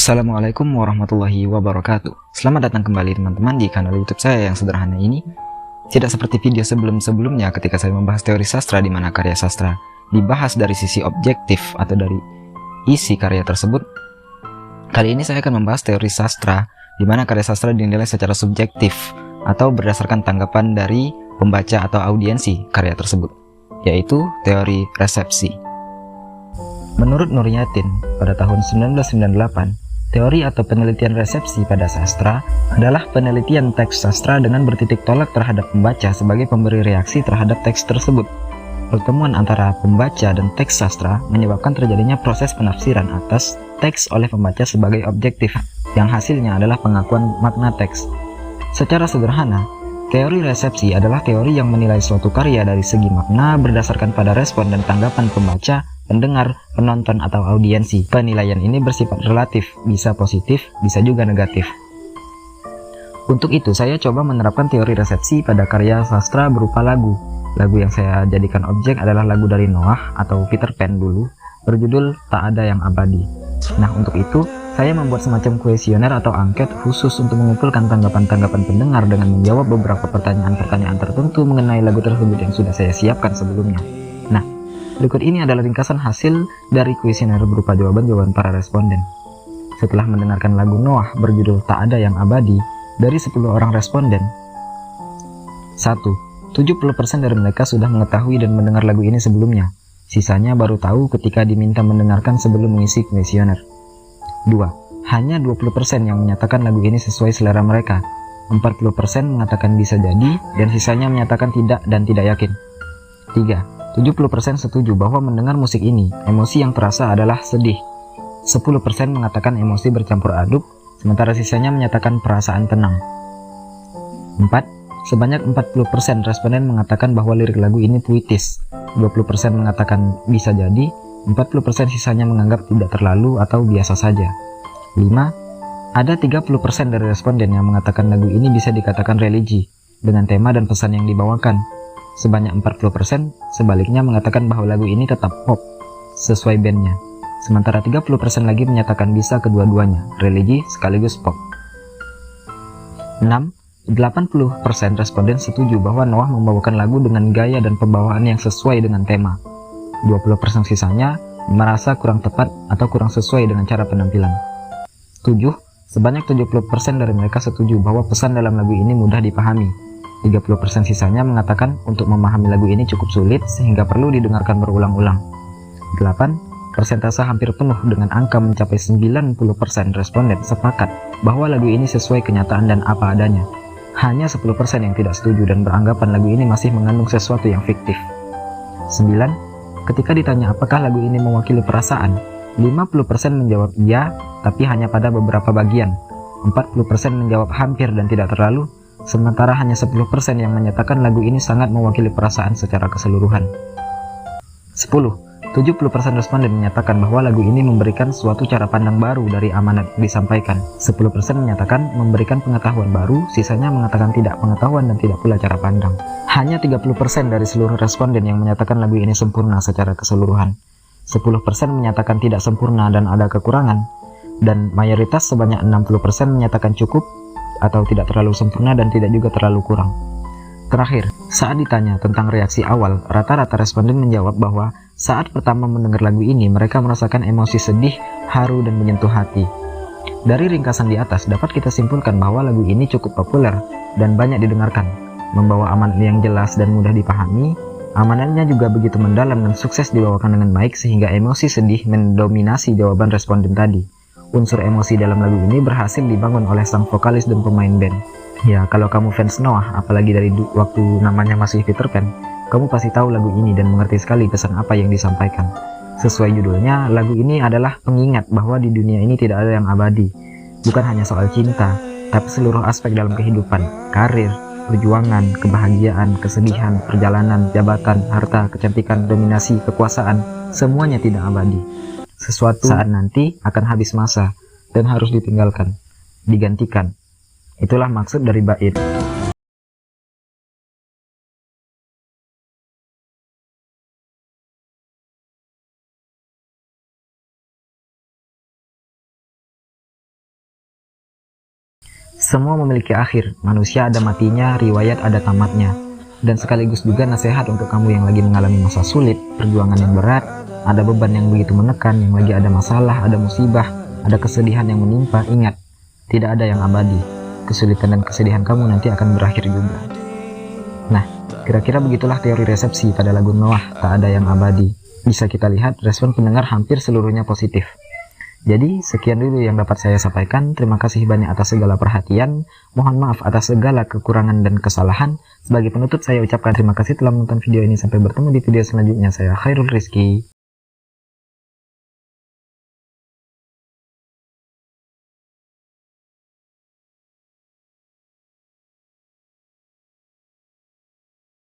Assalamualaikum warahmatullahi wabarakatuh. Selamat datang kembali teman-teman di kanal YouTube saya yang sederhana ini. Tidak seperti video sebelum-sebelumnya ketika saya membahas teori sastra di mana karya sastra dibahas dari sisi objektif atau dari isi karya tersebut. Kali ini saya akan membahas teori sastra di mana karya sastra dinilai secara subjektif atau berdasarkan tanggapan dari pembaca atau audiensi karya tersebut, yaitu teori resepsi. Menurut Nuryatin, pada tahun 1998, teori atau penelitian resepsi pada sastra adalah penelitian teks sastra dengan bertitik tolak terhadap pembaca sebagai pemberi reaksi terhadap teks tersebut. Pertemuan antara pembaca dan teks sastra menyebabkan terjadinya proses penafsiran atas teks oleh pembaca sebagai objektif, yang hasilnya adalah pengakuan makna teks. Secara sederhana, teori resepsi adalah teori yang menilai suatu karya dari segi makna berdasarkan pada respon dan tanggapan pembaca, pendengar, penonton, atau audiensi. Penilaian ini bersifat relatif, bisa positif, bisa juga negatif. Untuk itu, saya coba menerapkan teori resepsi pada karya sastra berupa lagu. Lagu yang saya jadikan objek adalah lagu dari Noah atau Peter Pan dulu, berjudul Tak Ada Yang Abadi. Nah, untuk itu, saya membuat semacam kuesioner atau angket khusus untuk mengumpulkan tanggapan-tanggapan pendengar dengan menjawab beberapa pertanyaan-pertanyaan tertentu mengenai lagu tersebut yang sudah saya siapkan sebelumnya. Nah, berikut ini adalah ringkasan hasil dari kuesioner berupa jawaban-jawaban para responden. Setelah mendengarkan lagu Noah berjudul Tak Ada Yang Abadi dari 10 orang responden, 1. 70% dari mereka sudah mengetahui dan mendengar lagu ini sebelumnya. Sisanya baru tahu ketika diminta mendengarkan sebelum mengisi kuesioner. 2. Hanya 20% yang menyatakan lagu ini sesuai selera mereka. 40% mengatakan bisa jadi, dan sisanya menyatakan tidak dan tidak yakin. 3. 70% setuju bahwa mendengar musik ini, emosi yang terasa adalah sedih. 10% mengatakan emosi bercampur aduk, sementara sisanya menyatakan perasaan tenang. 4. Sebanyak 40% responden mengatakan bahwa lirik lagu ini puitis. 20% mengatakan bisa jadi, 40% sisanya menganggap tidak terlalu atau biasa saja. 5. Ada 30% dari responden yang mengatakan lagu ini bisa dikatakan religi, dengan tema dan pesan yang dibawakan. Sebanyak 40% sebaliknya mengatakan bahwa lagu ini tetap pop, sesuai bandnya. Sementara 30% lagi menyatakan bisa kedua-duanya, religi sekaligus pop. 6. 80% responden setuju bahwa Noah membawakan lagu dengan gaya dan pembawaan yang sesuai dengan tema. 20% sisanya merasa kurang tepat atau kurang sesuai dengan cara penampilan. 7. Sebanyak 70% dari mereka setuju bahwa pesan dalam lagu ini mudah dipahami. 30% sisanya mengatakan untuk memahami lagu ini cukup sulit sehingga perlu didengarkan berulang-ulang. 8. Persentase hampir penuh dengan angka mencapai 90% responden sepakat bahwa lagu ini sesuai kenyataan dan apa adanya. Hanya 10% yang tidak setuju dan beranggapan lagu ini masih mengandung sesuatu yang fiktif. 9. Ketika ditanya apakah lagu ini mewakili perasaan, 50% menjawab iya, tapi hanya pada beberapa bagian. 40% menjawab hampir dan tidak terlalu, sementara hanya 10% yang menyatakan lagu ini sangat mewakili perasaan secara keseluruhan. 10. 70% responden menyatakan bahwa lagu ini memberikan suatu cara pandang baru dari amanat yang disampaikan. 10% menyatakan memberikan pengetahuan baru, sisanya mengatakan tidak pengetahuan dan tidak pula cara pandang. Hanya 30% dari seluruh responden yang menyatakan lagu ini sempurna secara keseluruhan. 10% menyatakan tidak sempurna dan ada kekurangan, dan mayoritas sebanyak 60% menyatakan cukup atau tidak terlalu sempurna dan tidak juga terlalu kurang. Terakhir, saat ditanya tentang reaksi awal, rata-rata responden menjawab bahwa saat pertama mendengar lagu ini mereka merasakan emosi sedih, haru, dan menyentuh hati. Dari ringkasan di atas dapat kita simpulkan bahwa lagu ini cukup populer dan banyak didengarkan, membawa amanat yang jelas dan mudah dipahami. Amanatnya juga begitu mendalam dan sukses dibawakan dengan baik sehingga emosi sedih mendominasi jawaban responden tadi. Unsur emosi dalam lagu ini berhasil dibangun oleh sang vokalis dan pemain band. Ya, kalau kamu fans Noah, apalagi dari waktu namanya masih Peter Pan, kamu pasti tahu lagu ini dan mengerti sekali pesan apa yang disampaikan. Sesuai judulnya, lagu ini adalah pengingat bahwa di dunia ini tidak ada yang abadi. Bukan hanya soal cinta, tapi seluruh aspek dalam kehidupan, karir, perjuangan, kebahagiaan, kesedihan, perjalanan, jabatan, harta, kecantikan, dominasi, kekuasaan, semuanya tidak abadi. Sesuatu saat nanti akan habis masa dan harus ditinggalkan, digantikan. Itulah maksud dari bait. Semua memiliki akhir, manusia ada matinya, riwayat ada tamatnya. Dan sekaligus juga nasihat untuk kamu yang lagi mengalami masa sulit, perjuangan yang berat, ada beban yang begitu menekan, yang lagi ada masalah, ada musibah, ada kesedihan yang menimpa. Ingat, tidak ada yang abadi. Kesulitan dan kesedihan kamu nanti akan berakhir juga. Nah, kira-kira begitulah teori resepsi pada lagu Noah, tak ada yang abadi. Bisa kita lihat respon pendengar hampir seluruhnya positif. Jadi, sekian dulu yang dapat saya sampaikan. Terima kasih banyak atas segala perhatian. Mohon maaf atas segala kekurangan dan kesalahan. Sebagai penutup, saya ucapkan terima kasih telah menonton video ini. Sampai bertemu di video selanjutnya. Saya Khairul Rizky.